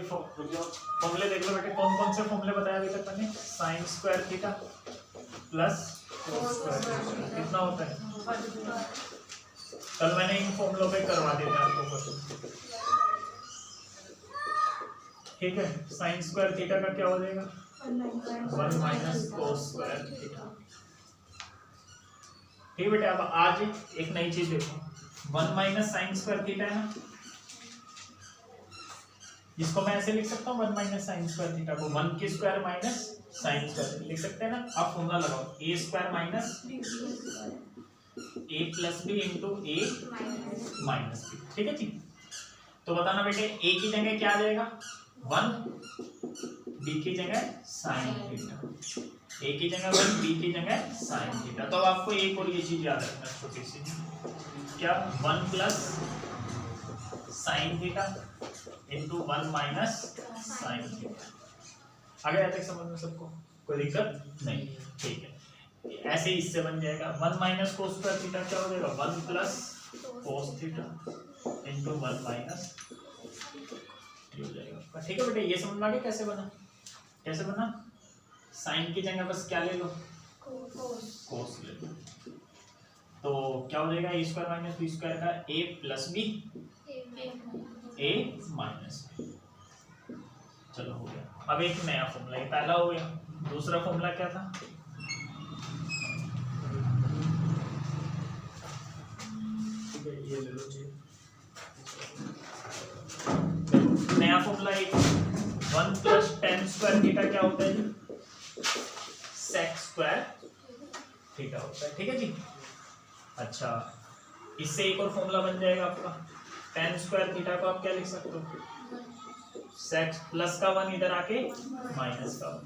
फॉर्मूले देख लो बेटे, कौन कौन से फॉर्मूले बताया अभी तक मैंने? Sine square theta plus cos square theta कितना होता है? कल मैंने इन फॉर्मूलों पे करवा दिया था आपको, ठीक है। साइन स्क्वायर थीटा का क्या हो जाएगा? 1 माइनस कोस स्क्वायर थीटा। ठीक बेटे, अब आज एक नई चीज देखो, 1 माइनस साइन स्क्वायर थीटा है ना, इसको मैं ऐसे लिख सकता हूँ 1 माइनस साइन स्क्वायर थीटा को 1 की स्क्वायर माइनस साइन स्क्वायर लिख सकते हैं ना। आप फॉर्मूला लगाओ, ए स्क्वायर माइनस ए प्लस बी इंटू ए माइनस बी, ठीक है जी। तो बताना बेटे, ए की जगह क्या आ जाएगा? 1, बी की जगह साइन थीटा, ए की जगह 1, बी की जगह साइन थीटा। तो अब आपको एक और ये चीज याद रखना छोटी सी, क्या? 1 plus sine theta into 1 minus sine theta. आगे आते समझ में सबको? कोई दिक्कत नहीं, ठीक है। ऐसे ही इससे बन जाएगा 1 माइनस कोस स्क्वायर थीटा क्या हो जाएगा? 1 plus cos theta into 1 minus हो जाएगा, ठीक है बेटे। ये समझ में आ गया कैसे बना? कैसे बना? साइन की जगह बस क्या ले लो? कोस ले लो। तो क्या हो जाएगा? ए स्क्वायर माइनस बी स्क्वायर का ए प्लस बी ए माइनस बी। चलो हो गया। अब एक नया फॉर्मूला, ये पहला हो गया। दूसरा फॉर्मूला क्या था? ठीक है, ये ले लो जी। नया फॉर्मूला एक 1 प्लस टेन स्क्वायर थीटा क्या होता है? सेक स्क्वायर थीटा होता है, ठीक है जी। अच्छा, इससे एक और फॉर्मूला बन जाएगा आपका, टेन स्क्वायर थीटा को आप क्या लिख सकते हो? सेक प्लस का 1 इधर आके माइनस का 1,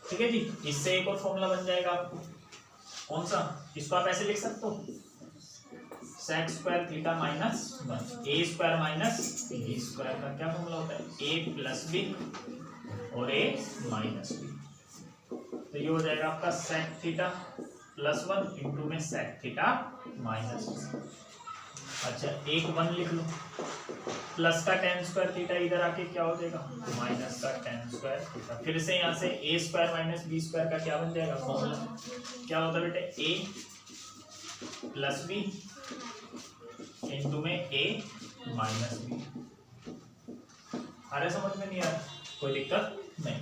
ठीक है जी। इससे एक और फॉर्मूला बन जाएगा आपको, कौन सा? इसको आप ऐसे लिख सकते हो, सेक स्क्वायर थीटा माइनस 1, ए स्क्वायर माइनस बी स्क्वायर का क्या फॉर्मूला होता है? ए प्लस बी और ए माइनस बी। तो ये हो जाएगा आपका सेक थीटा प्लस 1 इंटू में सेक थीटा माइनस 1। अच्छा, एक 1 लिख लो, प्लस का टेन स्क्वायर थीटा इधर आके क्या हो जाएगा? माइनस का टेन स्क्वायर थीटा। फिर से यहाँ से ए स्क्वायर माइनस बी स्क्वायर का क्या बन जाएगा फॉर्मूला? क्या होता है बेटे? ए प्लस बी इंटू में ए माइनस बी। आ रहा समझ में? नहीं आ रहा? कोई दिक्कत नहीं।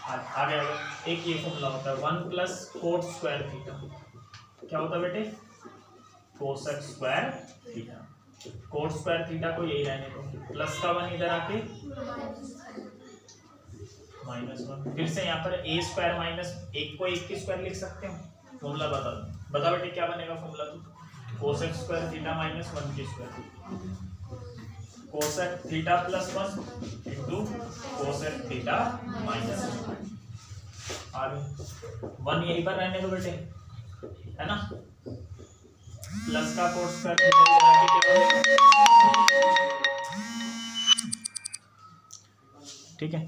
आगे एक ये फॉर्मूला होता है 1 प्लस कोट स्क्वायर थीटा क्या होता है बेटे? Cosec square theta. Coat square theta को यही रहने दो, प्लस का 1 इधर आके माइनस 1। फिर से यहाँ पर ए स्क्वायर माइनस एक को एक की स्क्वायर लिख सकते हो। फॉर्मूला बता दो, बता बेटे क्या बनेगा फॉर्मूला? तो कोसेक स्क्वायर थीटा माइनस 1 की square, cosec theta plus 1 into cosec theta minus 1। आगे 1 यहीं पर रहने दो बेटे, है ना। प्लस का कोट स्क्वायर थीटा, ठीक है।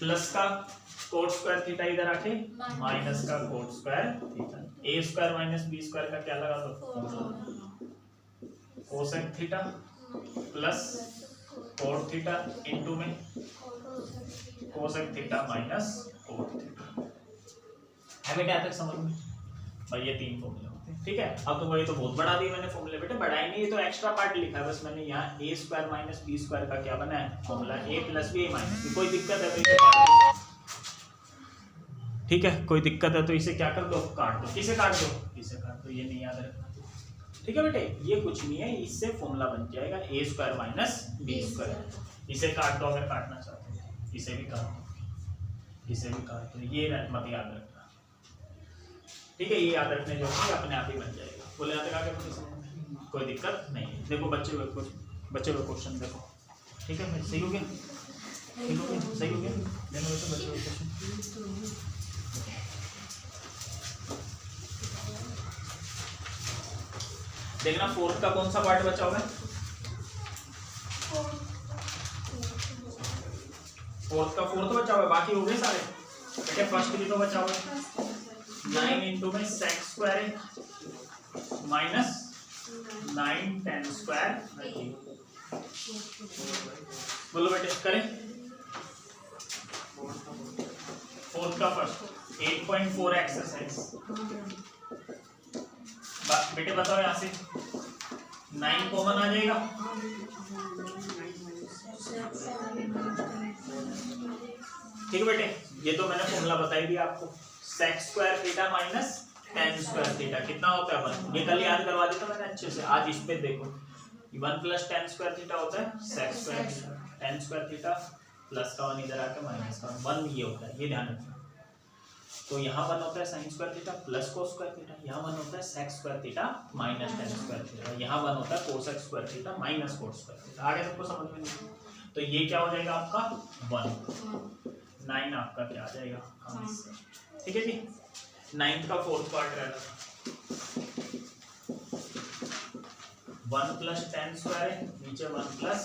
प्लस का कोट स्क्वायर थीटा इधर आके माइनस का cot square theta. A square minus b square का क्या लगा दो? Cosec theta plus cot theta into में cosec theta minus cot theta. है बेटे यहाँ तक समझ में? भाई ये 3 फॉर्मूले होते हैं, ठीक है। अब तो वही तो बहुत बढ़ा दी मैंने फॉर्मूले बेटे, बढ़ाई नहीं, ये तो एक्स्ट्रा पार्ट लिखा है बस मैंने यहाँ। ए स्क्वायर माइनस बी स्क्वायर का क्या बना है फॉर्मूला? ए प्लस बी ए माइनस बी। कोई दिक्कत है तो इसे काट दो, ठीक है। कोई दिक्कत है तो इसे क्या कर दो? काट दो। किसे काट दो? इसे काट दो, ये नहीं याद रखना, ठीक है बेटे। ये कुछ नहीं है, इससे फॉर्मूला बन जाएगा ए स्क्वायर माइनस बी स्क्वायर। इसे काट दो अगर काटना चाहते हो, इसे भी काट दो, इसे भी काट दो, ये मत याद रखना, ठीक है। ये याद रखने जो है अपने आप ही बन जाएगा। बोले याद रखा के कोई दिक्कत नहीं है। देखो बच्चे को क्वेश्चन देखो, ठीक है। सही हो गया? ठीक हो गया? सही हो गया? देखो बच्चे को क्वेश्चन देखना। फोर्थ का कौन सा पार्ट बचा हुआ है? फोर्थ का फोर्थ बचा हुआ है, बाकी हो गए सारे बेटे। फर्स्ट भी तो बचा हुआ है 9 इंटू में sec square minus 9 tan square बोलो बेटे करें। फोर्थ का फर्स्ट 8.4 एक्सरसाइज। बेटे बताओ यहाँ से 9 कॉमन आ जाएगा। ठीक है बेटे, ये तो मैंने फॉर्मूला बताई दिया आपको, sec square theta minus tan square theta कितना होता है 1। ये कल याद करवा देता मैंने अच्छे से। आज इस पे देखो 1 प्लस tan स्क्वायर थीटा होता है sec square theta, tan square theta plus का 1 इधर आके माइनस का 1 ये होता है, ये ध्यान रखना। तो यहाँ 1 होता है sin square theta plus cos square theta, यहाँ 1 होता है sec square theta minus tan square theta, यहाँ 1 होता है cosec square theta minus cos square theta. आगे सबको समझ में नहीं। तो ये क्या हो जाएगा आपका 1, 9 आपका क्या आ जाएगा। ठीक है जी। 9th का फोर्थ पार्ट रहता है 1 प्लस tan स्क्वायर है, नीचे 1 प्लस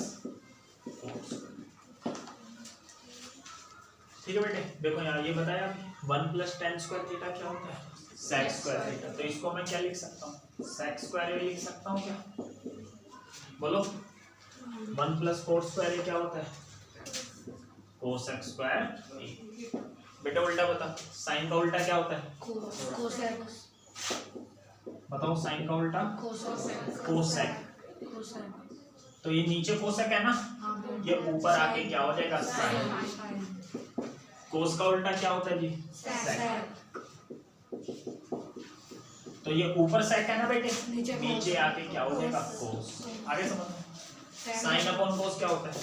cos स्क्वायर। ठीक है बेटे, देखो यहाँ ये बताया 1 प्लस tan स्क्वायर थीटा क्या होता है sec स्क्वायर थीटा। तो इसको मैं क्या लिख सकता हूँ sec स्क्वायर लिख सकता हूँ क्या, बोलो। 1 प्लस cos स्क्वायर क्या होता है cosec स्क्वायर। बेटा उल्टा बता, साइन का उल्टा क्या होता है बताओ, साइन का उल्टा कोसेक। तो ये नीचे कोसेक है ना, ये ऊपर आके क्या हो जाएगा साइन। कोस का उल्टा क्या होता है जी सेक। तो ये ऊपर सेक है ना बेटे, नीचे आके क्या हो जाएगा कोस। आगे समझो, साइन अपॉन कोस क्या होता है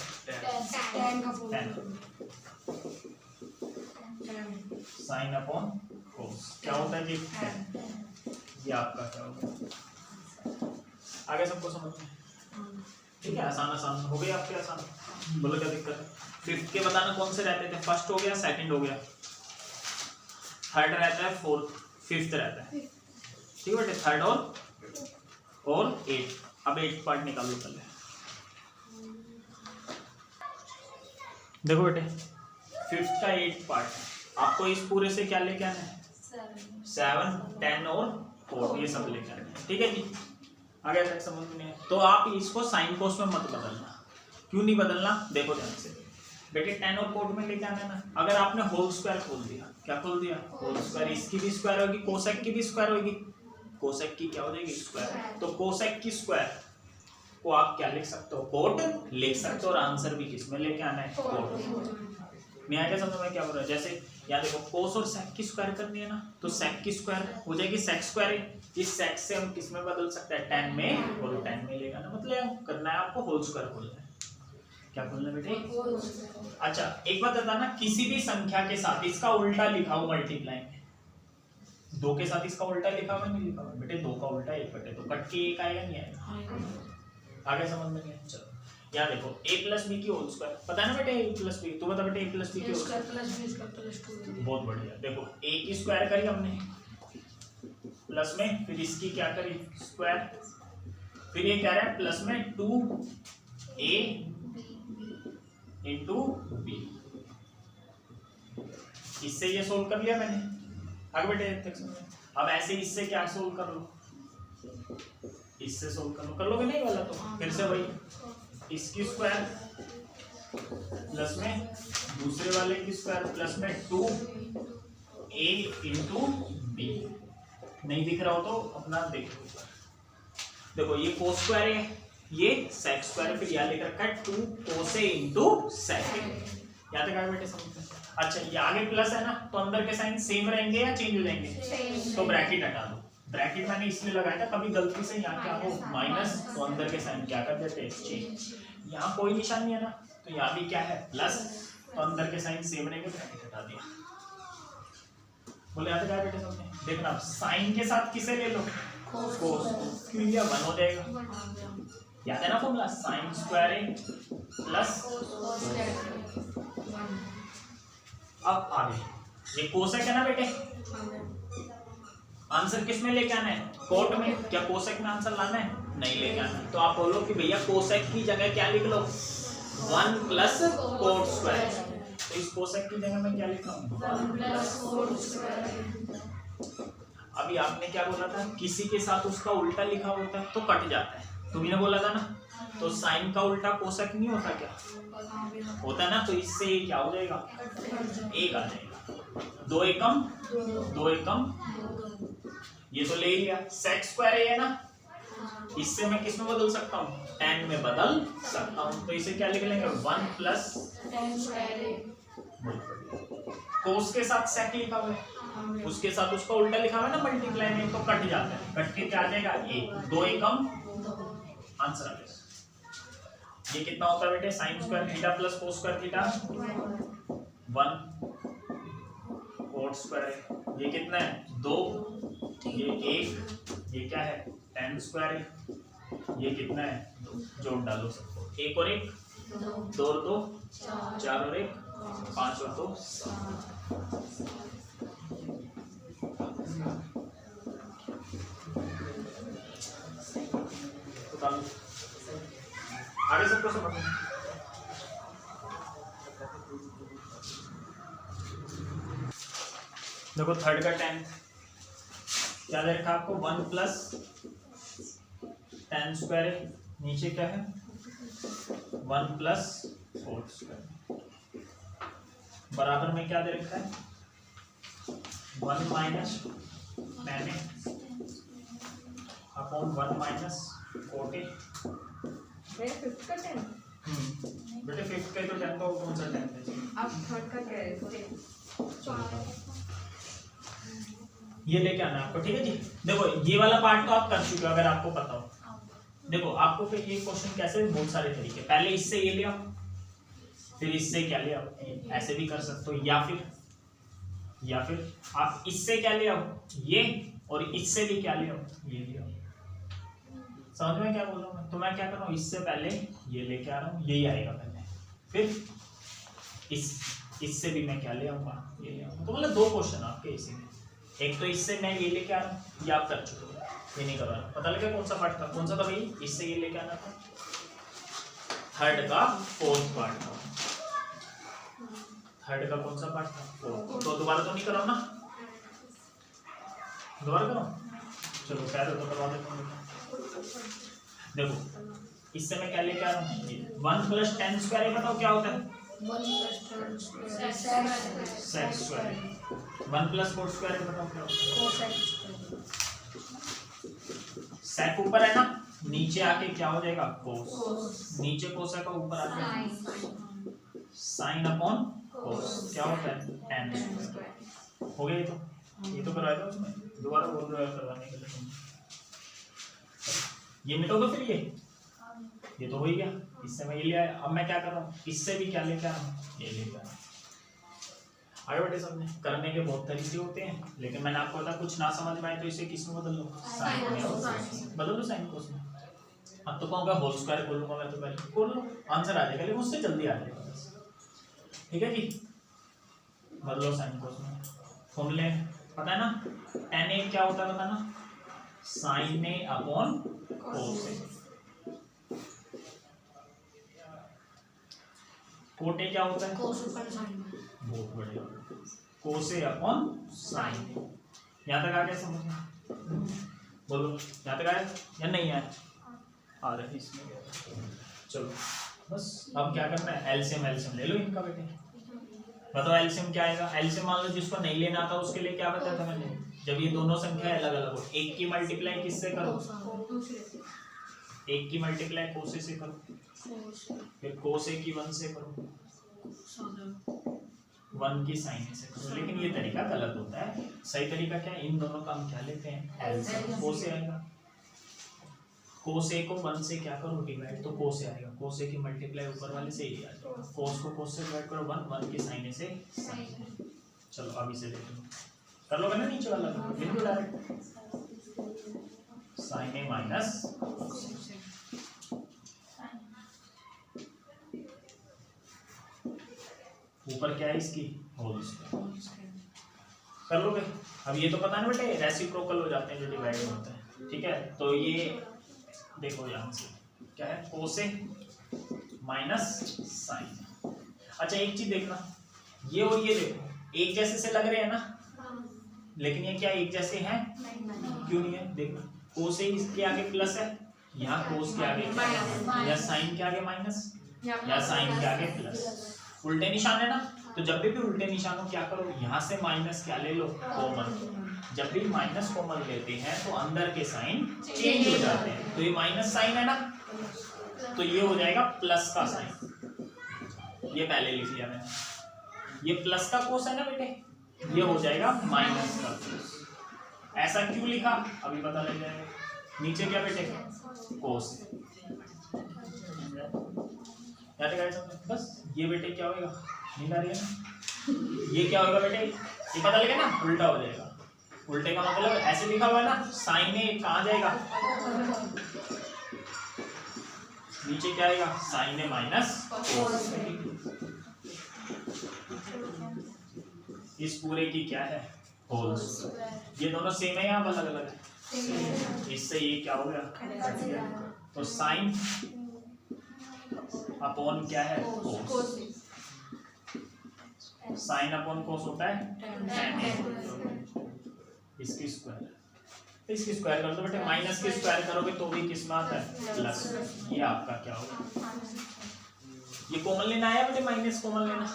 साइन अपॉन कोस क्या होता है जी ये आपका क्या होगा। आगे सबको समझ में ठीक है। आसान आसान हो गया आपके, आसान। बोलो क्या दिक्कत है। 5th के बताना कौन से रहते थे, फर्स्ट हो गया, सेकंड हो गया, थर्ड रहता है, फोर्थ 5th रहता है। ठीक है बेटे, थर्ड और 8। अब 8 पार्ट निकालो पहले। देखो बेटे 5th का 8 पार्ट आपको इस पूरे से क्या लेके आना है 7, 10 और 4 ये सब लेके आना है। ठीक है जी। आगे तक समझ में नहीं है तो आप इसको साइन कोस में मत बदलना। क्यों नहीं बदलना, देखो ध्यान से बेटे 10 और कोट में लेके आना ना। अगर आपने होल स्क्वायर खोल दिया, क्या खोल दिया होल स्क्वायर, इसकी भी स्क्वायर होगी, कोसेक की भी स्क्वायर होगी, कोसेक की क्या हो जाएगी स्क्वायर। तो कोसेक की स्क्वायर को आप क्या लिख सकते हो कोट लिख सकते हो, और आंसर भी किसमें लेके आना है कोट। नहीं आएगा समझ में क्या हो रहा है। जैसे यहाँ देखो कोस और सेक की स्क्वायर करनी है ना, तो सेक की स्क्वायर हो जाएगी सेक स्क्वायर। इस सेक से हम किस में बदल सकते हैं 10 में, और 10 में लेगा ना, मतलब करना है आपको होल स्क्वायर खोलना है। क्या खोलना बेटे। अच्छा एक बात बताना, किसी भी संख्या के साथ इसका उल्टा लिखा हो मल्टीप्लाई में, 2 के साथ इसका उल्टा लिखा हुआ नहीं लिखा हुआ बेटे, 2 का उल्टा 1 बटे, तो कट के 1 आएगा नहीं आएगा। आगे समझ में नहीं। चलो यहाँ देखो a प्लस बी की होल स्क्वायर पता है ना बेटे, a प्लस बी। तू बता बेटे a प्लस बी की होल स्क्वायर। बहुत बढ़िया। देखो a की स्क्वायर करी हमने प्लस में, फिर इसकी क्या करी स्क्वायर, फिर ये कह रहा है प्लस में 2a इंटू बी। इससे ये सोल्व कर लिया मैंने। आगे बेटे अब ऐसे इससे क्या सोल्व कर लो, इससे सोल्व कर लो, कर लोगे नहीं वाला तो फिर से वही इसकी स्क्वायर प्लस में दूसरे वाले की स्क्वायर प्लस में 2a इंटू बी। नहीं दिख रहा हो तो अपना देखो। देखो ये कोस स्क्वायर है, ये सेक स्क्वायर, फिर यहाँ लिख रखा है 2 कोसे इंटू सेक। यहाँ तक आगे बेटे समझते हैं। अच्छा ये आगे प्लस है ना, तो अंदर के साइन सेम रहेंगे या चेंज हो जाएंगे, तो ब्रैकेट हटा दो। ब्रैकेट मैंने इसलिए लगाया था कभी गलती से यहाँ क्या हो माइनस, तो अंदर के साइन क्या कर देते हैं चेंज। यहाँ कोई निशान नहीं है ना, तो यहाँ भी क्या है प्लस, तो अंदर के साइन सेम रहेंगे, ब्रैकेट हटा दिया। बोले यहाँ तक आगे बेटे समझे। देखना साइन के साथ किसे ले लो कोस, क्यों लिया 1 हो जाएगा। याद है ना फॉर्मूला साइन स्क्वायर ए प्लस। अब आगे ये कोसेक है ना बेटे, आंसर किस में लेके आना है कोट में। क्या कोसेक में आंसर लाना है, नहीं लेके आना। तो आप बोलो कि भैया कोसेक की जगह क्या लिख लो 1 प्लस कोट स्क्वायर। तो इस कोसेक की जगह मैं क्या लिखा हूँ 1 प्लस कोट स्क्वायर। अभी आपने क्या बोला था, किसी के साथ उसका उल्टा लिखा होता है तो कट जाता है, तुमने बोला था ना। तो साइन का उल्टा कोसेक नहीं होता क्या? होता है ना, तो इससे ये क्या हो जाएगा? एक आ जाएगा। दो एकम ये तो ले लिया। सेक स्क्वायर है ना, इससे मैं किस में बदल सकता हूँ? tan में बदल सकता हूँ। तो इसे क्या लिख लेंगे? 1 प्लस कोस के साथ सेक लिखा हुआ है, उसके साथ उसका उल्टा लिखा हुआ है ना मल्टीप्लाई में, तो कट जाता है। कट के क्या आ जाएगा? एक। दो एकम आंसर आ जाएगा। ये कितना होता है बेटे? Sine square theta plus cos square theta 1 coat square. ये कितना है? 2। ये 1। ये क्या है? tan स्क्वायर है। ये कितना है? 2। जोड़ डालो सबको। 1 और 1 2 और 2 4 और 1 5 और 2 आगे सबको समझ में। देखो थर्ड का tan क्या दे रखा आपको? 1 प्लस tan स्क्वायर है, नीचे क्या है? 1 प्लस कोट स्क्वायर बराबर में क्या दे रखा है? 1 minus tan upon 1 minus cot A. बेटे फिफ्थ का तो tan का कौन सा tan है? अब थर्ड का क्या है? ये लेके आना आपको, ठीक है जी। देखो ये वाला पार्ट तो आप कर चुके हो, अगर आपको पता हो। देखो आपको फिर ये क्वेश्चन कैसे, बहुत सारे तरीके। पहले इससे ये ले आओ, फिर इससे क्या ले आओ, ऐसे भी कर सकते हो, या फिर आप इससे क्या ले आओ, ये, और इससे भी क्या ले आओ, ये ले आओ। समझ में क्या बोल रहा हूँ मैं? तो मैं क्या कर रहा हूँ, इससे पहले ये लेके आ रहा हूँ, यही आएगा पहले, फिर इससे भी मैं क्या ले आऊंगा, ये ले आऊंगा। तो मतलब दो क्वेश्चन आपके इसी में। एक तो इससे मैं ये लेके आ रहा हूँ, ये आप कर चुके हो, ये नहीं कर रहा। पता लगा कौन सा पार्ट था? कौन सा था भाई? इससे ये लेके आना था, थर्ड का फोर्थ पार्ट था। थर्ड का कौन सा पार्ट था? फोर्थ। तो दोबारा तो नहीं कर रहा हूँ ना, दोबारा करो, चलो कह दो तो करवा देता हूँ। देखो इससे मैं क्या लेके आ रहा हूँ, 1 प्लस tan स्क्वायर है, बताओ क्या होता है? 1 plus sec square. 1 plus coat square है, बताओ क्या होता है? sec ऊपर है ना, नीचे आके क्या हो जाएगा? कोस। नीचे कोस है का ऊपर आके साइन अपॉन कोस, क्या होता है? tan square. हो गया ये तो करवाया था उसमें, दोबारा बोल रहे हो करवाने के लिए। ये मिटोगे फिर ये तो हो ही गया। इससे मैं ये ले आया, अब मैं क्या कर रहा हूँ, इससे भी क्या लेके आ रहा हूँ, ये लेके आ रहा हूँ। आगे बढ़े। सबने करने के बहुत तरीके होते हैं, लेकिन मैंने आपको बताया कुछ ना समझ में आए तो इसे किस में बदल लो, साइन में बदल लो, साइन को उसमें। अब तो कहूँगा होल स्क्वायर खोल लूंगा मैं, तो पहले खोल लो, आंसर आ जाएगा, लेकिन उससे जल्दी आ जाएगा बस। ठीक है जी, बदलो साइन को उसमें। फॉर्मूले पता है ना, tan ए क्या होता है बताना? Sine a upon cos a. Cot a क्या होता है? कोस ऊपर साइन। बहुत बढ़िया, कोस ए अपॉन साइन। यहाँ तक आ गया समझ में? बोलो यहाँ तक आया या नहीं आया? आ रहा है इसमें। चलो बस अब क्या करना है, एलसीएम ले लो इनका बेटे। बताओ एलसीएम क्या आएगा? एलसीएम मान लो जिसको नहीं लेना था उसके लिए क्या बताया था मैंने, जब ये दोनों संख्या अलग अलग हो, एक की मल्टीप्लाई किससे करो? एक की मल्टीप्लाई कोस ए से करो, फिर कोस ए की 1 से करो, 1 की साइन ए से करो। लेकिन ये तरीका गलत होता है। सही तरीका क्या है, इन दोनों का हम क्या लेते हैं? एलसीएम। कोस ए आएगा, कोस ए को 1 से क्या करो, डिवाइड, तो कोस ए आएगा। कोस ए की मल्टीप्लाई ऊपर वाले से ये आ जाएगा। कोस को कोस से डिवाइड करो, 1 की साइन ए से साइन। चलो अब इसे देख लो, कर लोगे ना नीचे वाला, लिख दो डायरेक्ट, साइन ए माइनस ऊपर क्या है इसकी, होल स्क्वायर। कर लोगे? अब ये तो पता है ना बेटे, रेसिप्रोकल हो जाते हैं जो डिवाइड होते हैं। ठीक है, तो ये देखो यहाँ से क्या है, कोस ए माइनस साइन। अच्छा एक चीज देखना, ये और ये देखो एक जैसे से लग रहे हैं ना, लेकिन ये क्या एक जैसे हैं? क्यों नहीं है? देखना, कोस ए इसके आगे प्लस है, यहाँ कोस के आगे माइनस। या साइन के आगे माइनस या साइन के आगे प्लस, उल्टे निशान है ना। तो जब भी उल्टे निशानों क्या करो, यहाँ से माइनस क्या ले लो, कॉमन। जब भी माइनस कॉमन लेते हैं तो अंदर के साइन चेंज हो जाते हैं। तो ये माइनस साइन है ना, तो ये हो जाएगा प्लस का साइन। ये पहले लिख लिया मैंने। ये प्लस का कोस है ना बेटे, ये हो जाएगा माइनस का कोस। ऐसा क्यों लिखा अभी पता लग जाएगा। नीचे क्या बेटे, कोस। बस ये बेटे क्या होगा, नींद आ रही है ना, ये क्या होगा बेटे, ये पता लगे ना, उल्टा हो जाएगा। उल्टे का मतलब ऐसे लिखा हुआ है ना, साइन है कहाँ जाएगा, नीचे क्या आएगा, साइन है माइनस कोस। इस पूरे की क्या है, होल्स। ये दोनों सेम है या अलग अलग है, इससे ये क्या हो गया, तो साइन अपॉन क्या है, कोस। साइन अपॉन कोस होता है tan है। इसकी स्क्वायर कर दो बेटे, माइनस की स्क्वायर करोगे तो भी किस में आता है, प्लस। ये आपका क्या होगा, ये कॉमन लेना आया बेटे, माइनस कॉमन लेना।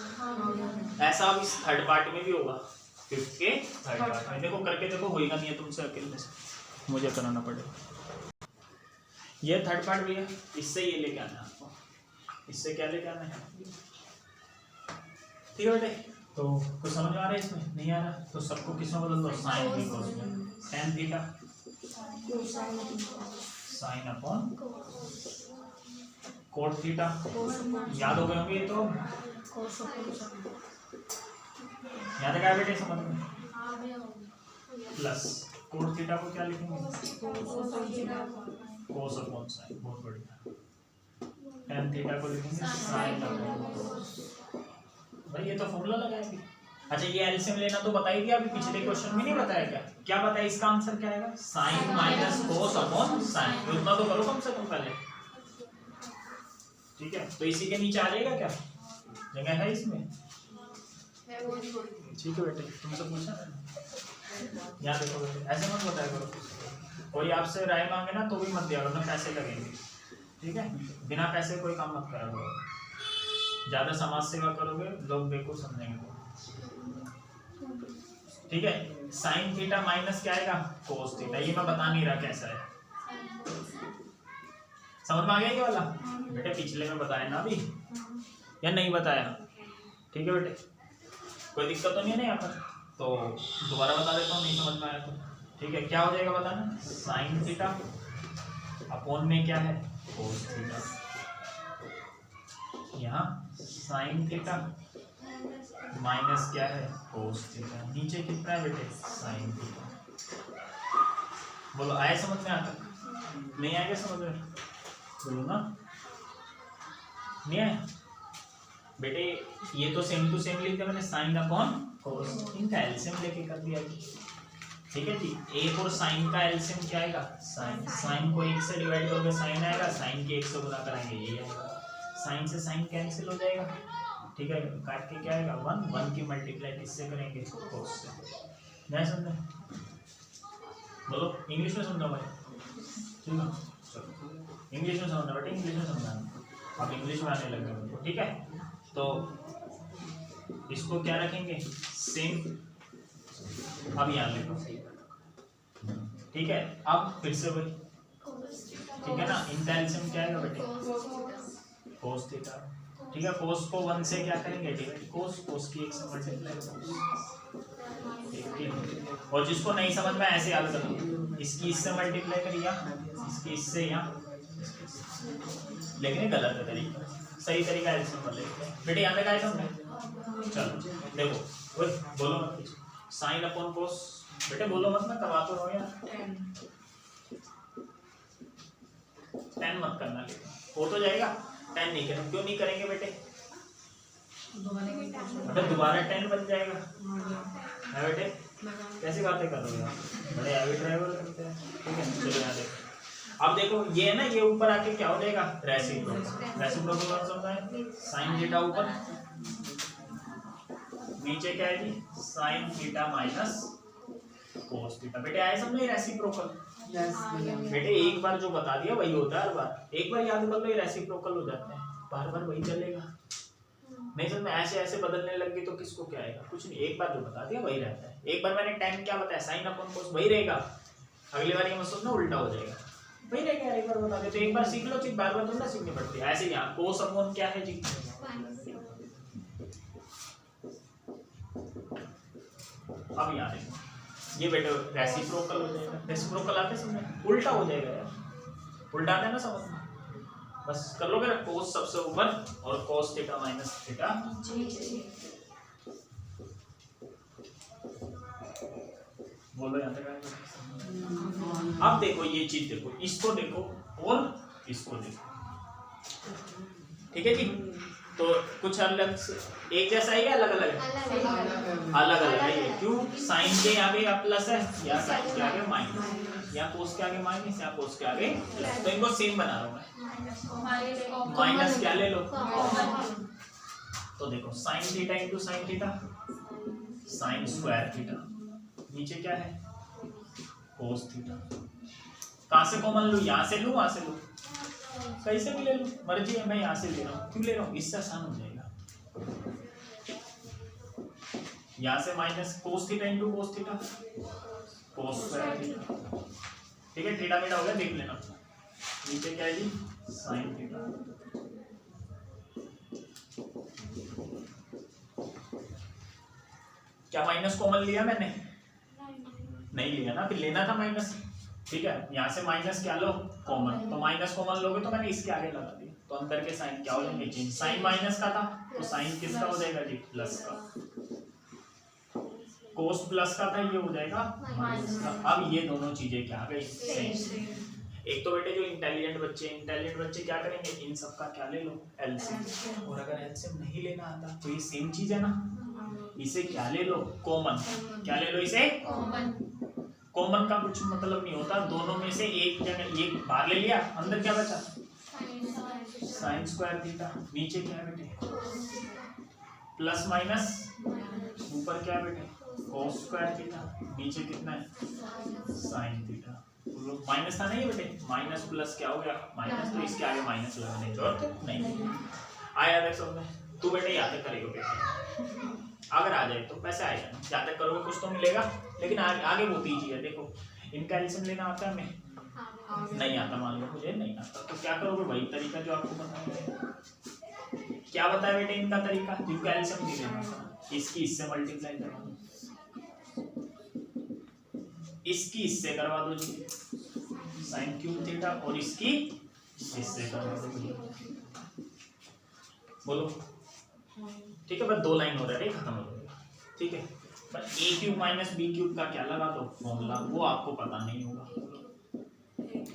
ऐसा अब इस थर्ड पार्ट में भी होगा, फिफ्थ के थर्ड पार्ट में। देखो करके देखो, होएगा नहीं है तुमसे अकेले से, मुझे कराना पड़ेगा। ये थर्ड पार्ट भी है, इससे ये लेके आना है आपको, इससे क्या लेके आना है, ठीक है बेटे। तो कुछ समझ में आ रहा है, इसमें नहीं आ रहा तो सबको किसमें बदल दो, साइन भी कोस में। tan theta sine upon cot theta, याद हो गए होंगे ये तो, याद है बेटे समझ में। प्लस कोट थीटा को क्या लिखेंगे, कोस अपॉन साइन, बहुत बढ़िया। tan थीटा को लिखेंगे साइन अपॉन कोस। भाई ये तो फॉर्मूला लगाएंगे। अच्छा ये एलसीएम लेना तो बता ही दिया अभी, पिछले क्वेश्चन में नहीं बताया क्या, क्या बताया, इसका आंसर क्या आएगा, sine minus cos upon sine. उतना तो करो कम से कम पहले, ठीक है। तो इसी के नीचे आ जाएगा क्या, जगह है इसमें, ठीक है बेटे। तुमसे पूछा यहाँ देखो बेटे, ऐसे मत बताया करो, कोई आपसे राय मांगे ना तो भी मत दिया करो ना, पैसे लगेंगे, ठीक है। बिना पैसे कोई काम मत करा करो, ज्यादा समाज सेवा करोगे लोग बेवकूफ समझेंगे तो, ठीक है। साइन थीटा माइनस क्या आएगा, कोस थीटा। ये मैं बता नहीं रहा कैसा है, समझ में आ गया ये वाला बेटे, पिछले में बताया ना अभी या नहीं बताया, ठीक है बेटे। कोई दिक्कत तो नहीं है ना यहाँ पर, तो दोबारा बता देता हूँ नहीं समझ में आया तो, ठीक है। क्या हो जाएगा बताना, साइन थीटा अपॉन में क्या है, कोस थीटा। यहाँ साइन थीटा माइनस क्या है, कोस थीटा। नीचे कितना है बेटे, साइन थीटा। बोलो आया समझ में, आता नहीं आएगा समझ में, बोलो ना, नहीं आया बेटे। ये तो सेम टू सेम लिख दिया मैंने, साइन अपॉन कोस, इनका एलसीएम लेके कर दिया, ठीक है जी। एक और साइन का एलसीएम क्या आएगा, साइन। साइन को 1 से डिवाइड करोगे साइन आएगा, साइन के 1 से गुना करेंगे ये आएगा। साइन से साइन कैंसिल हो जाएगा, ठीक है। काट के क्या आएगा, 1 की मल्टीप्लाई किससे करेंगे, कोस से। नहीं समझे, बोलो इंग्लिश में समझो भाई, ठीक है। चलो इंग्लिश में समझना बेटे, इंग्लिश में समझना, अब इंग्लिश में आने लगे उनको, ठीक है। तो इसको क्या रखेंगे, सेम। अब यहाँ लिखो, ठीक है। अब फिर से वही, ठीक है ना। इनका एलसीएम क्या आएगा बेटे, कोस थीटा, ठीक है। कोस को 1 से क्या करेंगे, डिवाइड, कोस की 1 से मल्टीप्लाई, और जिसको नहीं समझ में ऐसे याद करो, इसकी इससे मल्टीप्लाई करिए, इसकी इससे, यहाँ लेकिन ये गलत है तरीका, सही तरीका एलसीएम लेते हैं बेटे। यहाँ पे क्या समझे, चलो देखो, बोलो मत, साइन अपॉन कोस बेटे, बोलो मत, मैं करवा तो रहा हूँ यार, 10 मत करना, लेकिन हो तो जाएगा। 10 नहीं करेंगे, क्यों नहीं करेंगे बेटे, दोबारा 10 बन जाएगा है बेटे। कैसी बातें कर रहे हो आप, बड़े हैवी ड्राइवर करते हैं, ठीक है। चलो यहाँ देखो, अब देखो ये ना, ये ऊपर आके क्या हो जाएगा, रेसिप्रोकल। रेसिप्रोकल समझा है, साइन थीटा ऊपर, नीचे क्या है जी, sine theta minus cos theta. बेटे आए समझे रेसिप्रोकल, बेटे एक बार जो बता दिया वही होता है हर बार, एक बार याद कर लो, ये रेसिप्रोकल हो जाते हैं, बार बार वही चलेगा। नहीं सर मैं ऐसे ऐसे बदलने लग गई तो किसको क्या आएगा, कुछ नहीं, एक बार जो बता दिया वही रहता है। एक बार मैंने tan क्या बताया, साइन अपॉन कोस वही रहेगा, अगली बार ये मत सोचना उल्टा हो जाएगा, वही रहेगा। एक बार बता दे तो एक बार सीख लो, बार बार तो ना सीखनी पड़ती है। ऐसे यहाँ कोस अपॉन क्या है जी, अब यहाँ देखो ये बेटे रेसिप्रोकल हो जाएगा, रेसिप्रोकल आते समझ, उल्टा हो जाएगा यार, उल्टा आता है ना समझ में, बस कर लोगे ना, कोस सबसे ऊपर और कोस थीटा माइनस थीटा। बोलो यहाँ तक। अब देखो ये चीज देखो, इसको देखो और इसको देखो, ठीक है जी। तो कुछ अलग एक जैसा है या अलग अलग है, अलग अलग है ये, क्यों, साइन के आगे या प्लस है या साइन के आगे माइनस, या कोस के आगे माइनस या कोस के आगे प्लस, तो इनको सेम बना रहा हूं मैं, माइनस क्या ले लो, तो देखो sine theta into sine theta, sine square theta, नीचे क्या है कोस थीटा, कहां से कॉमन लूं, यहां से लूं वहां से लूं, कहीं से भी ले लो, मर्जी है, मैं यहाँ से ले रहा हूँ, क्यों ले रहा हूँ, इससे आसान हो जाएगा, यहाँ से minus cos theta into cos theta, cos square theta, ठीक है, थीटा मीटा हो गया, देख लेना, नीचे क्या है जी साइन थीटा, क्या माइनस कॉमन लिया मैंने, नहीं लिया ना, फिर लेना था माइनस, ठीक है, यहाँ से माइनस क्या लो कॉमन, तो माइनस कॉमन लोगे तो मैंने इसके आगे लगा दिया, तो अंदर के साइन क्या हो जाएंगे चेंज, साइन माइनस का था तो साइन किसका हो जाएगा जी प्लस का, कोस प्लस का था ये हो जाएगा माइनस का। अब ये दोनों चीजें क्या आ गई सेम। एक तो बेटे जो इंटेलिजेंट बच्चे क्या करेंगे, इन सब का क्या ले लो एलसीएम, और अगर एलसीएम नहीं लेना आता तो ये सेम चीज है ना, इसे क्या ले लो कॉमन, क्या ले लो इसे कॉमन, कॉमन का कुछ मतलब नहीं होता, दोनों में से एक जगह एक बाहर ले लिया, अंदर क्या बचा साइन स्क्वायर थीटा, नीचे क्या है बेटे प्लस माइनस, ऊपर क्या है बेटे कोस स्क्वायर थीटा, नीचे कितना है साइन थीटा, माइनस था नहीं बेटे, माइनस प्लस क्या हो गया माइनस, तो इसके आगे माइनस लगाने की जरूरत नहीं आया। देख समझ में, तू बेटे याद करेगा बेटे, अगर आ जाए तो पैसे आएगा, ज्यादा करोगे कुछ तो मिलेगा, लेकिन आगे वो कीजिए। देखो इनका एलसीएम लेना आता है, हमें नहीं आता, मान लो मुझे नहीं आता, तो क्या करोगे वही तरीका जो आपको बताया, क्या बताया बेटे इनका तरीका, जिनका एलसीएम नहीं लेना आता, इसकी इससे मल्टीप्लाई करवा दो, इसकी इससे करवा दो जी साइन क्यूब थीटा, और इसकी इससे करवा दो, बोलो ठीक है, बस 2 लाइन हो रहा है, खत्म हो जाएगा, ठीक है। पर ए क्यूब माइनस बी क्यूब का क्या लगा दो फॉर्मूला, वो आपको पता नहीं होगा,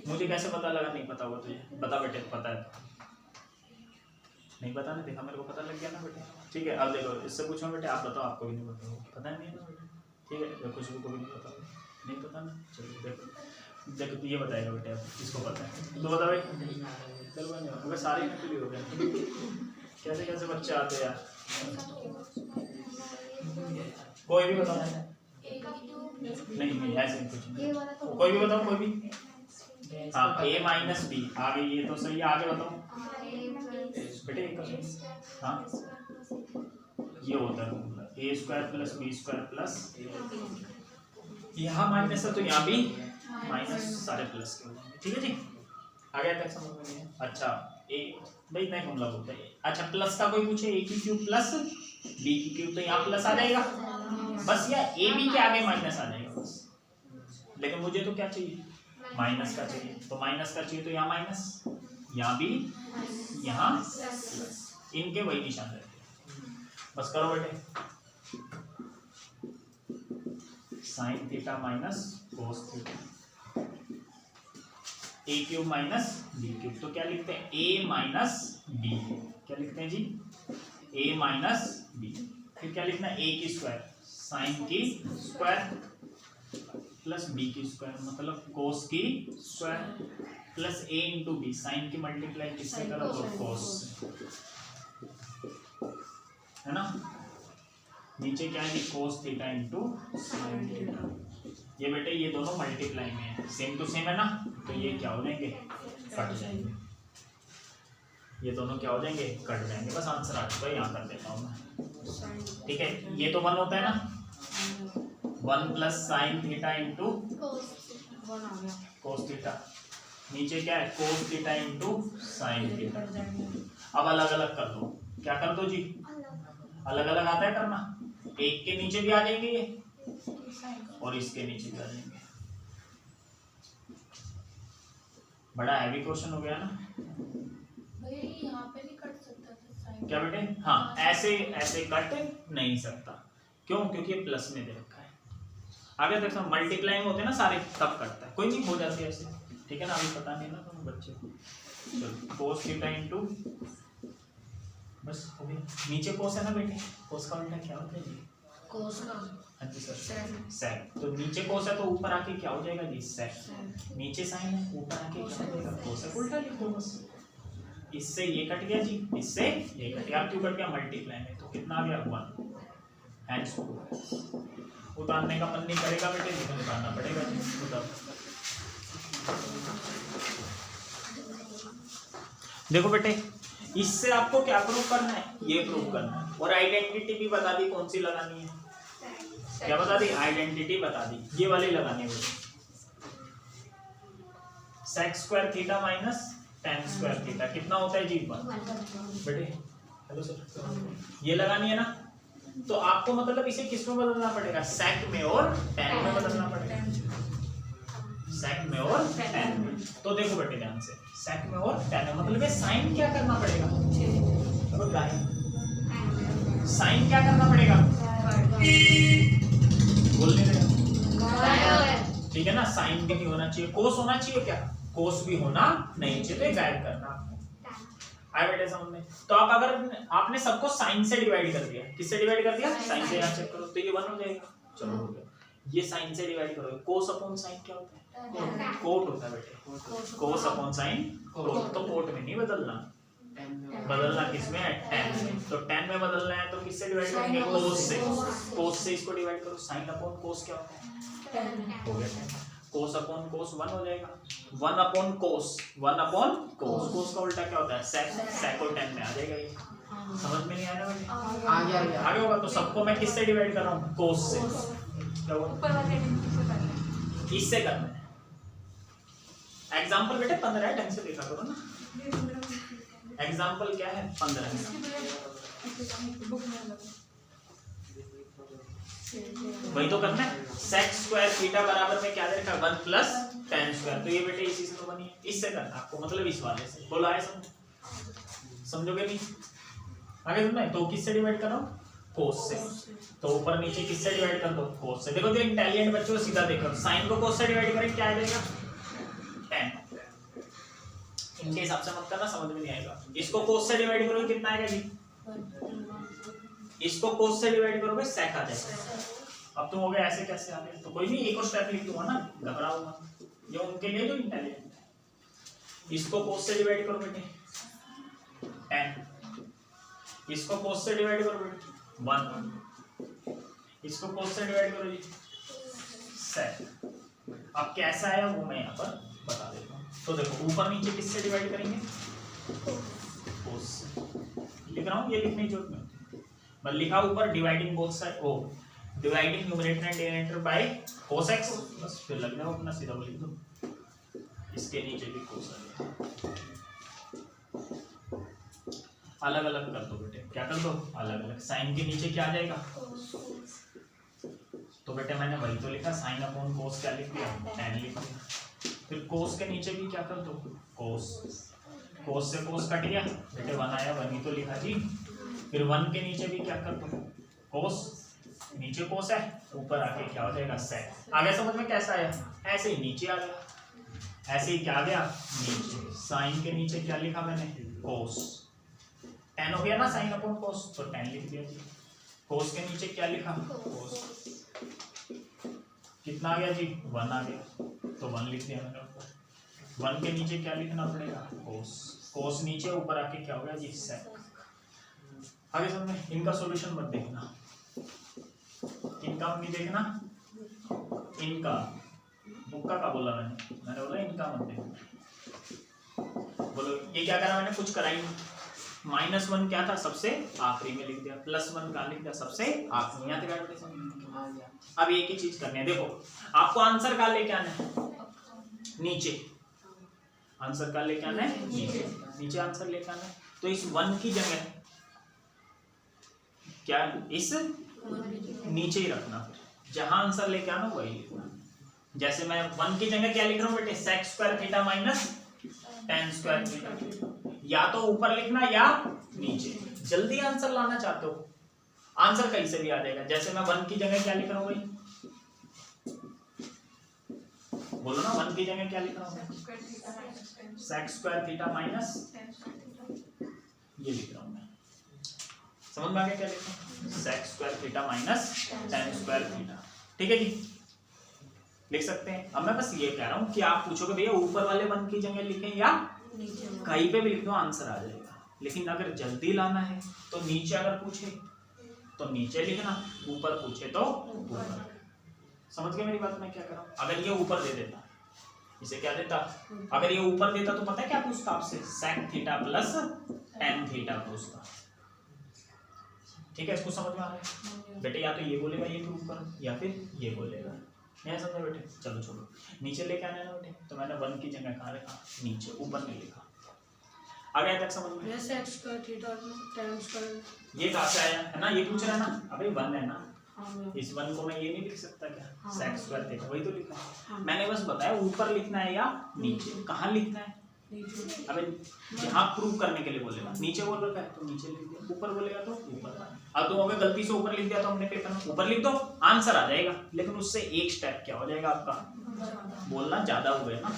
मुझे कैसे पता लगा, नहीं पता होगा तुझे, बता बेटे पता है तो, नहीं पता नहीं, देखा मेरे को पता लग गया ना बेटे, ठीक है। अब देखो इससे पूछो बेटे, आप बताओ, आपको भी नहीं पता होगा, पता नहीं है ना बेटे, ठीक है, खुशबू को भी नहीं पता, नहीं पता ना, चलो देखो देखो ये बताएगा बेटे, आप किसको पता है तो बता भाई, चलो सारे हो गए, कैसे कैसे बच्चे आते हैं यार, कोई भी बताओ, नहीं ऐसे कुछ नहीं, कोई भी बताओ, कोई भी, हाँ ए माइनस बी आगे, ये तो सही है, आगे बताओ बेटे, हाँ ये होता है a square plus b square plus, यहाँ माइनस है तो यहाँ भी माइनस, सारे प्लस के हो जाएंगे, ठीक है जी, आगे तक समझ में नहीं। अच्छा ए भाई नहीं फॉर्मूला बोलते हैं, अच्छा प्लस का कोई पूछे, ए की क्यूब प्लस बी की क्यूब, तो यहाँ प्लस आ जाएगा बस, या ए बी के आगे माइनस आ जाएगा बस, लेकिन मुझे तो क्या चाहिए माइनस का चाहिए, तो माइनस का चाहिए तो यहाँ माइनस, यहाँ भी, यहाँ प्लस, इनके वही निशान रहते हैं, बस करो बेटे, sine theta minus cos theta, a cube minus b cube, तो क्या लिखते हैं ए माइनस बी, क्या लिखते हैं जी ए माइनस बी, फिर क्या लिखना है ए की स्क्वायर साइन की स्क्वायर प्लस बी की स्क्वायर, मतलब कोस की स्क्वायर प्लस ए इंटू बी, साइन की मल्टीप्लाई किससे करो तो कोस से, है ना, नीचे क्या है cos theta into sine theta, ये बेटे ये दोनों मल्टीप्लाई में है, सेम टू सेम है ना, तो ये क्या हो जाएंगे, कट जाएंगे। ये दोनों क्या हो जाएंगे, कट जाएंगे। बस आंसर आ चुका है, यहाँ कर देता हूँ मैं। ठीक है, ये तो 1 होता है ना, 1 plus sine theta into cos theta, नीचे क्या है cos theta into sine theta. अब अलग अलग कर दो, क्या कर दो जी, अलग अलग आता है करना, एक के नीचे भी आ जाएंगे ये और इसके नीचे भी आ जाएंगे। बड़ा हैवी क्वेश्चन हो गया ना यहाँ पे नहीं कट सकता था क्या बेटे, हाँ ऐसे ऐसे कट नहीं सकता, क्यों, क्योंकि ये प्लस में दे रखा है। आगे देखो मल्टीप्लाई होते हैं ना सारे, तब कटता है, कोई नहीं हो जाती है ऐसे, ठीक है ना, अभी पता नहीं ना तुम बच्चे को। चलो कोस थीटा इंटू, बस हो गया, नीचे कोस है ना बेटे, कोस का उल्टा क्या होता है जी, कोस का, हाँ जी सर, सेक। तो नीचे कोस है तो ऊपर आके क्या हो जाएगा जी, सेक। नीचे साइन है, ऊपर आके क्या हो जाएगा, कोसेक। उल्टा लिख दो बस, इससे ये कट गया जी, इससे ये कट गया, क्यों कट गया, मल्टीप्लाई में, तो कितना आ गया 1, हैंड्स उतारने का मन नहीं करेगा बेटे, लेकिन उतारना पड़ेगा जी, उतार। देखो बेटे, इससे आपको क्या प्रूव करना है, ये प्रूव करना है, और आइडेंटिटी भी बता दी कौन सी लगानी है, क्या बता दी, आइडेंटिटी बता दी, ये वाली लगानी है sec square theta minus tan square theta, कितना होता है जी 1 बेटे, हेलो सर, ये लगानी है ना, तो आपको मतलब इसे किस में बदलना पड़ेगा, सेक में और tan में बदलना पड़ेगा, सेक में और tan में। तो देखो बेटे ध्यान से, सेक में और tan में मतलब साइन क्या करना पड़ेगा, साइन क्या करना पड़ेगा, बोलने देगा, ठीक है ना, साइन भी नहीं होना चाहिए, कोस होना चाहिए, क्या कोस भी होना नहीं चाहिए, तो ये गायब करना आए बेटे समझ में। तो आप अगर आपने सबको साइन से डिवाइड कर दिया, किससे डिवाइड कर दिया, साइन से, यहाँ चेक करो तो ये 1 हो जाएगा, चलो हो गया, ये साइन से डिवाइड करोगे, कोस अपॉन साइन क्या होता है, कोट होता है बेटे, कोस अपॉन साइन कोट, तो कोट में नहीं बदलना, बदलना किसमें है, tan में, तो tan में बदलना है तो किससे डिवाइड करेंगे, कोस से, कोस से इसको डिवाइड करो, साइन अपॉन कोस क्या होता है, हो गया, कोस अपॉन कोस 1 हो जाएगा, 1 अपॉन कोस, 1 अपॉन कोस, कोस का उल्टा क्या होता है, सेक, सेक और tan में आ जाएगा, ये समझ में नहीं आया बेटे, आ गया, आगे होगा। तो सबको मैं किससे डिवाइड कर रहा हूँ, कोस से, क्या हुआ, ऊपर वाले इससे करना है। एग्जांपल बेटे 15 है, ढंग से देखा करो ना, एग्जांपल क्या है 15, वही तो करना है, सेक स्क्वायर थीटा बराबर में क्या दे रखा है, 1 प्लस tan स्क्वायर, तो ये बेटे इसी से तो बनी है, इससे करना आपको, मतलब इस वाले से, बोला है समझोगे नहीं, आगे सुनना है, तो किससे डिवाइड कर रहा हूँ, कोस से, तो ऊपर नीचे किससे डिवाइड कर दो, कोस से। देखो जो इंटेलिजेंट बच्चों को सीधा देखो, साइन को कोस से डिवाइड करें क्या आ जाएगा, tan, इनके हिसाब से मत करना, समझ में नहीं आएगा। इसको कोस से डिवाइड करोगे कितना आएगा जी, इसको कोस से डिवाइड करोगे सेक आ जाएगा। अब तुम हो गए ऐसे कैसे आ गए, तो कोई नहीं, एक और स्टेप लिख दूंगा ना, घबराऊंगा, ये उनके लिए जो इंटेलिजेंट है। इसको कोस से डिवाइड करो बेटे tan, इसको कोस से डिवाइड करो बेटे 1, इसको कोस से डिवाइड करो जी सेक। अब कैसा आया वो मैं यहाँ पर बता देता हूँ। तो देखो ऊपर नीचे किससे डिवाइड करेंगे, कोस से, लिख रहा हूँ, ये लिखने की जरूरत नहीं, बस लिखा ऊपर डिवाइडिंग बोथ साइड, ओ dividing numerator and denominator by cos x, बस फिर लग जाओ अपना, सीधा लिख दो, इसके नीचे भी cos आ जाएगा, अलग अलग कर दो बेटे, क्या कर दो, अलग अलग, साइन के नीचे क्या आ जाएगा, तो बेटे मैंने वही तो लिखा, साइन अपॉन कोस क्या लिख दिया, tan लिख दिया, फिर कोस के नीचे भी क्या कर दो, कोस, कोस से कोस कट गया बेटे, 1 आया, 1 ही तो लिखा जी, फिर 1 के नीचे भी क्या कर दो, कोस, नीचे कोस है, ऊपर आके क्या हो जाएगा, सेक। आगे समझ में कैसा आया, ऐसे ही नीचे आ गया, ऐसे ही क्या आ गया, नीचे, साइन के नीचे क्या लिखा मैंने, कोस, tan हो गया ना साइन अपॉन कोस, तो tan लिख दिया जी, कोस के नीचे क्या लिखा, कोस, कितना आ गया जी, 1 आ गया, तो 1 लिख दिया मैंने ऊपर, 1 के नीचे क्या लिखना पड़ेगा, कोस, कोस नीचे, ऊपर आके क्या हो गया जी, सेक। आगे समझ में, इनका सॉल्यूशन मत देखना, इनका नहीं देखना, इनका, बुक्का का बोला मैंने बोला इनका मत देखो। बोलो ये क्या करा मैंने, कुछ कराई नहीं। -1 क्या था, सबसे आखिरी में लिख दिया, +1 का लिख दिया सबसे आखिरी। यहाँ तक आ गया। अब एक ही चीज करनी है, देखो आपको आंसर का लेके आना है नीचे, आंसर का लेके आना है नीचे, नीचे आंसर लेके आना है। तो इस 1 की जगह क्या, इस नीचे ही रखना, फिर जहां आंसर लेके आना वही लिखना। जैसे मैं 1 की जगह क्या लिख रहा हूँ बेटे, sec² theta minus tan² theta. या तो ऊपर लिखना या नीचे, जल्दी आंसर लाना चाहते हो आंसर कहीं से भी आ जाएगा। जैसे मैं 1 की जगह क्या लिख रहा हूँ भाई, बोलो ना 1 की जगह क्या लिख रहा हूँ, sec² थीटा माइनस, ये लिख रहा हूँ मैं, समझ में आ गया क्या लिख रहा हूँ, sec² theta minus tan² theta. ठीक है जी, लिख सकते हैं। अब मैं बस ये कह रहा हूँ कि आप पूछोगे भैया ऊपर वाले 1 की जगह लिखें या कहीं पे भी लिख दो, आंसर आ जाएगा। लेकिन अगर जल्दी लाना है तो नीचे अगर पूछे तो नीचे लिखना, ऊपर पूछे तो ऊपर। समझ गए मेरी बात, मैं क्या कर रहा हूँ। अगर ये ऊपर दे देता, इसे क्या देता, अगर ये ऊपर देता तो पता है क्या पूछता आपसे, sec theta plus tan theta पूछता। ठीक है, इसको समझ में आ रहा है बेटे, या तो ये बोलेगा ये प्रूव करो या फिर ये बोलेगा, नहीं समझा बेटे। चलो छोड़ो, नीचे लेके आना है ना बेटे, तो मैंने 1 की जगह कहाँ लिखा, नीचे, ऊपर नहीं लिखा। आ गया तक समझ में, sec² थीटा tan², ये कहाँ से आया है ना, ये पूछ रहा है ना, अबे 1 है ना, इस 1 को मैं ये नहीं लिख सकता क्या, sec² थीटा, वही तो लिखा है। मैंने बस बताया ऊपर लिखना है या नीचे, कहाँ लिखना है। अबे यहाँ प्रूव करने के लिए बोलेगा, नीचे बोल रखा है तो नीचे लिख दिया, ऊपर बोलेगा तो ऊपर। अब तुम अगर गलती से ऊपर लिख दिया तो हमने पेपर में ऊपर लिख दो, आंसर आ जाएगा। लेकिन उससे एक स्टेप क्या हो जाएगा आपका, बोलना ज्यादा हो गया ना,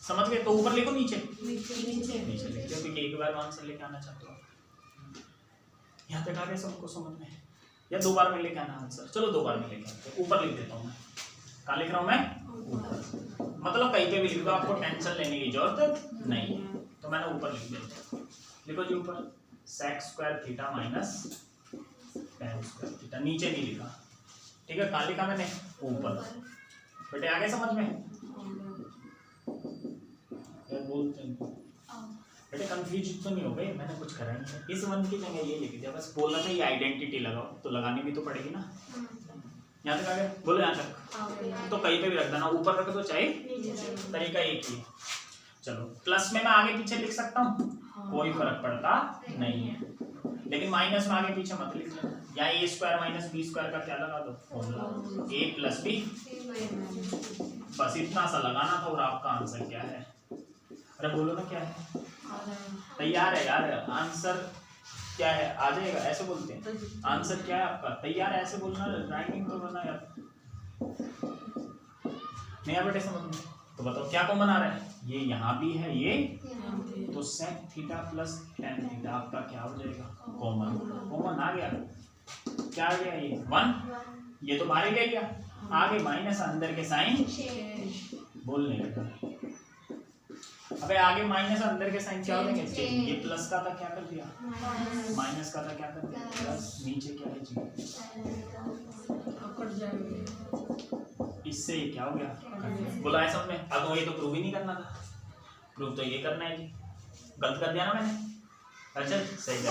समझ गए। तो ऊपर लिखो नीचे नीचे लिख दो, क्योंकि एक बार आंसर लेके आना चाहते हो। यहाँ तक आ गया सबको समझ में, या 2 बार में लेके आना आंसर, चलो 2 बार में लेके आते। ऊपर लिख देता हूँ मैं, कहाँ लिख रहा हूँ मैं, ऊपर। मतलब कहीं पे भी लिख दो, आपको टेंशन लेने की जरूरत नहीं है। तो मैंने ऊपर लिख दिया, लिखो जी ऊपर sec² theta minus tan² theta, नीचे नहीं लिखा। ठीक है, कहाँ लिखा मैंने, ऊपर। बेटे आगे समझ में, बोलते हैं बेटे कंफ्यूज तो नहीं हो गए, मैंने कुछ करा नहीं। इस 1 की जगह ये लिख दिया, बस बोलना था ये आइडेंटिटी लगाओ, तो लगानी भी तो पड़ेगी ना। यहाँ तक आ गए, बोलो यहाँ तक। तो कहीं पे भी रख देना, ऊपर रख दो चाहे, तरीका एक ही। चलो प्लस में मैं आगे पीछे लिख सकता हूँ, कोई फर्क पड़ता नहीं है। लेकिन माइनस में आगे पीछे मत लिख लेना, या a² माइनस b² का क्या लगा दो, फॉर्मूला a प्लस b। बस इतना सा लगाना था और आपका आंसर क्या है। अरे बोलो ना क्या है, तैयार है यार, आंसर क्या है आ जाएगा, ऐसे बोलते हैं। आंसर क्या है आपका, तैयार है, ऐसे बोलना, राइटिंग तो करना यार। नहीं बेटे समझ में, तो बताओ क्या कॉमन आ रहा है, ये यहाँ भी है ये, तो sec theta plus tan theta आपका क्या हो जाएगा, कॉमन। कॉमन आ गया, क्या आ गया ये 1, ये तो बाहर ले गया, आगे माइनस, अंदर के साइन बोलने लगा। अबे आगे माइनस अंदर के साइन क्या हो जाएंगे, चेंज। ये प्लस का था क्या कर दिया, माइनस का था क्या कर दिया, प्लस। नीचे क्या है जी, इससे क्या हो गया, बोला है सब में। अब ये तो प्रूव ही नहीं करना था, प्रूव तो ये करना है जी। गलत कर दिया ना मैंने, अच्छा सही कर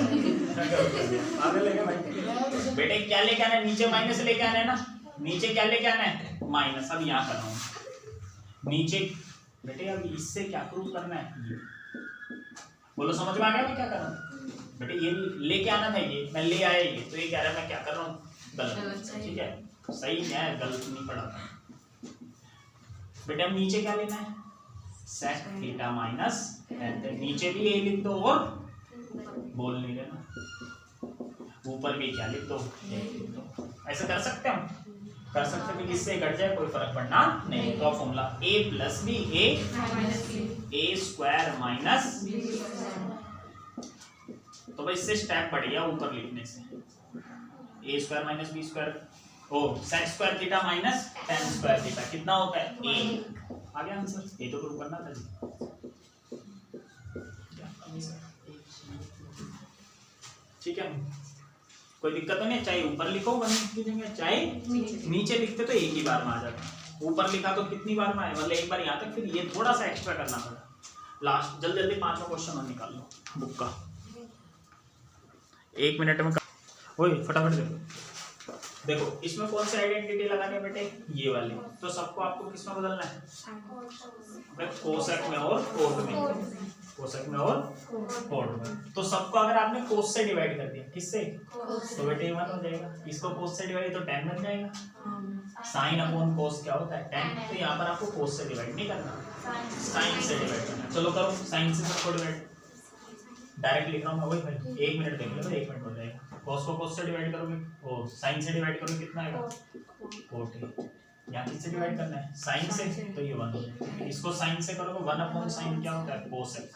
आगे लेके भाई। बेटे क्या लेके आना है, नीचे माइनस लेके आना है ना, नीचे क्या लेके आना है, माइनस। अब यहाँ कर रहा हूँ नीचे, बेटे अब इससे क्या प्रूव करना है, ये बोलो समझ में आ गया मैं क्या कर रहा हूँ। बेटे ये लेके आना था, ये मैं ले आया, ये तो ये कह रहा है मैं क्या कर रहा हूँ, गलत। ठीक है, सही है, गलत नहीं पढ़ा था बेटे। अब नीचे क्या लेना है, sec थीटा माइनस tan, नीचे भी ये लिख दो और बोल नहीं लेना, ऊपर भी क्या लिख दो, ये लिख दो। ऐसा कर सकते हम, कर सकते हैं, किससे घट जाए कोई फर्क पड़ना नहीं। तो formula a plus b, a square minus, तो भाई इससे स्टेप बढ़ गया ऊपर लिखने से, a square minus b square, ओ sec² theta minus tan² theta कितना होता है, 1। आ गया आंसर, ये तो प्रूव करना था जी। ठीक है, कोई दिक्कत तो नहीं, चाहे ऊपर लिखो 1 की जगह, चाहे नीचे लिखते तो एक ही बार में आ जाता। ऊपर लिखा तो कितनी बार में आए, मतलब एक बार यहाँ तक, फिर ये थोड़ा सा एक्स्ट्रा करना पड़ा। लास्ट जल्दी जल्दी 5वां क्वेश्चन और निकाल लो बुक का, 1 मिनट में। ओए फटाफट देखो इसमें कौन सी आइडेंटिटी लगानी है बेटे, ये वाली। तो सबको आपको किसमें बदलना है, कोसेक में और कोट में, कोसेक में और कोट में। तो सबको अगर आपने कोस से डिवाइड कर दिया, किससे, तो बेटे 1 हो जाएगा। इसको कोस से डिवाइड तो 10 बन जाएगा। साइन अपॉन कोस क्या होता है 10, तो यहाँ पर आपको कोस से डिवाइड नहीं करना, साइन से डिवाइड करना। चलो करो, साइन से सबको डिवाइड, डायरेक्ट लिख रहा हूँ मैं, वही भाई 1 मिनट देख लो, 1 मिनट हो जाएगा। कॉस को कॉस से डिवाइड करोगे, और साइन से डिवाइड करोगे कितना आएगा, कोट। यहाँ किससे डिवाइड करना है, साइन से, तो ये 1 हो जाएगा। इसको साइन से करोगे 1 अपॉन साइन क्या होता है, कोसेक।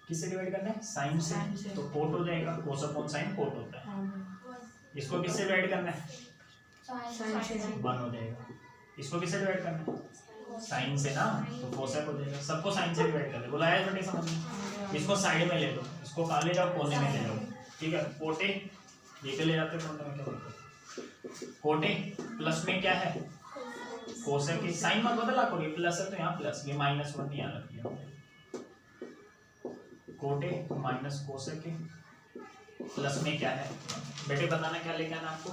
किससे डिवाइड करना है, साइन से, तो कोट हो जाएगा। कोस अपॉन साइन कोट होता है। इसको किससे डिवाइड करना है, 1 हो जाएगा। इसको किससे डिवाइड करना है, साइन से ना, तो कोसेक हो जाएगा। सबको साइन से डिवाइड कर दे, बोला बेटे समझ में। इसको साइड में ले लो, इसको कहाँ ले जाओ, कोने में ले जाओ, ठीक है। कोटे ये के ले जाते कोने में, क्या बोलते हैं, कोटे प्लस में क्या है, कोसेक की। साइन मत बदला करो, ये प्लस है तो यहाँ प्लस, ये -1 यहाँ रख दिया। कोटे माइनस कोसेक की, प्लस में क्या है बेटे, बताना क्या लेके आना आपको,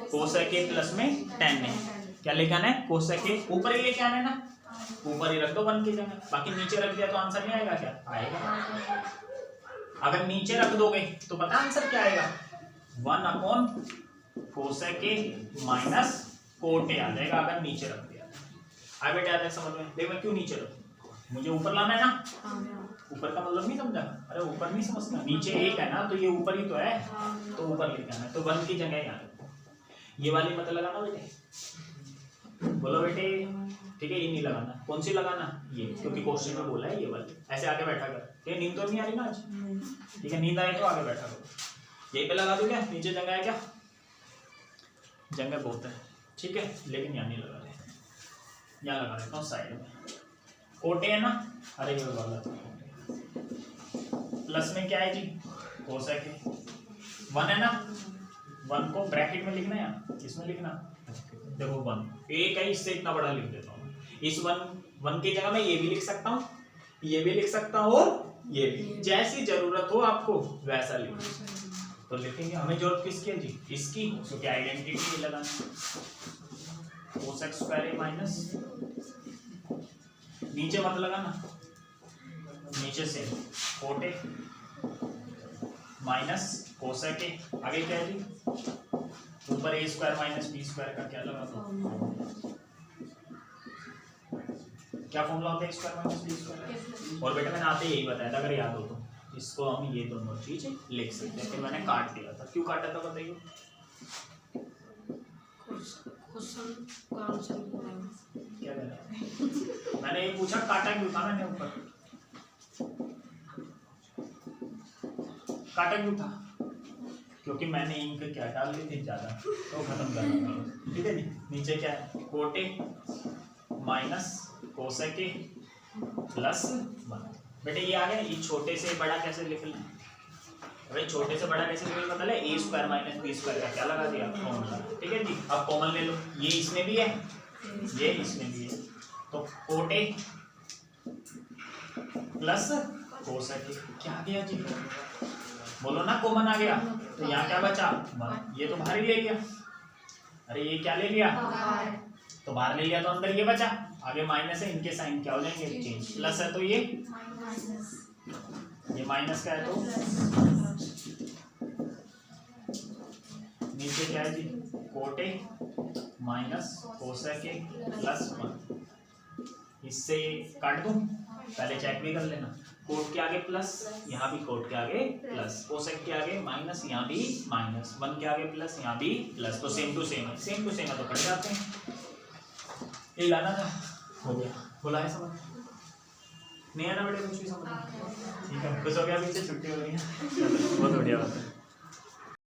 कोसेक के प्लस में 10 है, क्या लेके आना है, कोसेक के ऊपर ही लेके आना है ना, ऊपर ही रख दो 1 की जगह। बाकी नीचे रख दिया तो आंसर नहीं आएगा, क्या आएगा। अगर नीचे रख दोगे तो पता आंसर क्या आएगा, 1 अपॉन कोसेक के माइनस कोटे आ जाएगा, अगर नीचे रख दिया। आए बेटे आता है समझ में, देख मैं क्यों नीचे रखूं, मुझे ऊपर लाना है ना। ऊपर का मतलब नहीं समझा, अरे ऊपर नहीं समझना, नीचे 1 है ना, तो ये ऊपर ही तो है, तो ऊपर लेके आना है। तो 1 की जगह यहाँ रखो, ये वाली मत लगाना बेटे, बोलो बेटे, ठीक है। ये नहीं लगाना, कौन सी लगाना, ये, क्योंकि क्वेश्चन में बोला है ये वाली। ऐसे आगे बैठा कर, ये नींद तो नहीं आ रही ना आज, ठीक है। नींद आए तो आगे बैठा करो। यही पे लगा दो, क्या नीचे जगह है, क्या जगह बहुत है, ठीक है, लेकिन यहाँ नहीं लगा रहे, यहाँ लगा देता हूँ साइड में। कोटे है ना, अरे ये वाला प्लस में क्या है जी, कोसेक है। 1 है ना, 1 को ब्रैकेट में लिखना है, इसमें लिखना, देखो 1 एक है, इससे इतना बड़ा लिख देता हूँ। इस 1 की जगह मैं ये भी लिख सकता हूँ, ये भी लिख सकता हूँ, और ये भी, जैसी जरूरत हो आपको वैसा लिखो। तो लिखेंगे, हमें जरूरत किसकी है जी, इसकी, क्योंकि आइडेंटिटी लगाना, कोसेक स्क्वायर ए माइनस, नीचे मत लगाना, नीचे से कोटे माइनस कोसेक ए, आगे क्या है जी, ऊपर ए स्क्वायर माइनस बी स्क्वायर का क्या लगा दो, क्या फॉर्मूला होता है a square minus b square. और बेटा मैंने आते यही बताया था, अगर याद हो तो इसको हम ये दोनों चीज लिख सकते हैं। फिर मैंने काट दिया था, क्यों काटा था बताइए, क्या करा मैंने ये पूछा, काटा क्यों था मैंने ऊपर, काटा क्यों था, क्योंकि मैंने इंक क्या डाल दी थी ज्यादा, तो खत्म कर रहा, ठीक है जी। नीचे क्या है, कोटे माइनस कोसेक ए प्लस 1। बेटे ये आ गया, ये छोटे से बड़ा कैसे लिख लें, भाई छोटे से बड़ा कैसे लिख पता है, a square minus b square का क्या लगा दिया, फॉर्मूला, ठीक है जी। अब कॉमन ले लो, ये इसमें भी है, ये इसमें भी है, तो कोटे प्लस कोसेक ए, क्या आ गया जी, बोलो ना कॉमन आ गया। तो यहाँ क्या बचा, ये तो बाहर ही ले लिया, अरे ये क्या ले लिया, तो बाहर ले लिया, तो अंदर ये बचा, आगे माइनस है, इनके साइन क्या हो जाएंगे चेंज, प्लस है तो ये माइनस का है, तो नीचे क्या है जी, कोटे माइनस कोसेक ए प्लस 1। इससे काट दूं, पहले चेक भी कर लेना, कोट के आगे प्लस, यहाँ भी कोट के आगे प्लस, कोसेक के आगे माइनस, यहाँ भी माइनस, 1 के आगे प्लस, यहाँ भी प्लस, तो सेम टू सेम है, सेम टू सेम है तो कट जाते हैं। ये लाना था, हो गया, बोला है समझ नहीं आना बेटे, कुछ भी समझ, ठीक है, खुश हो गया, पीछे छुट्टी हो रही है, बहुत बढ़िया बात है।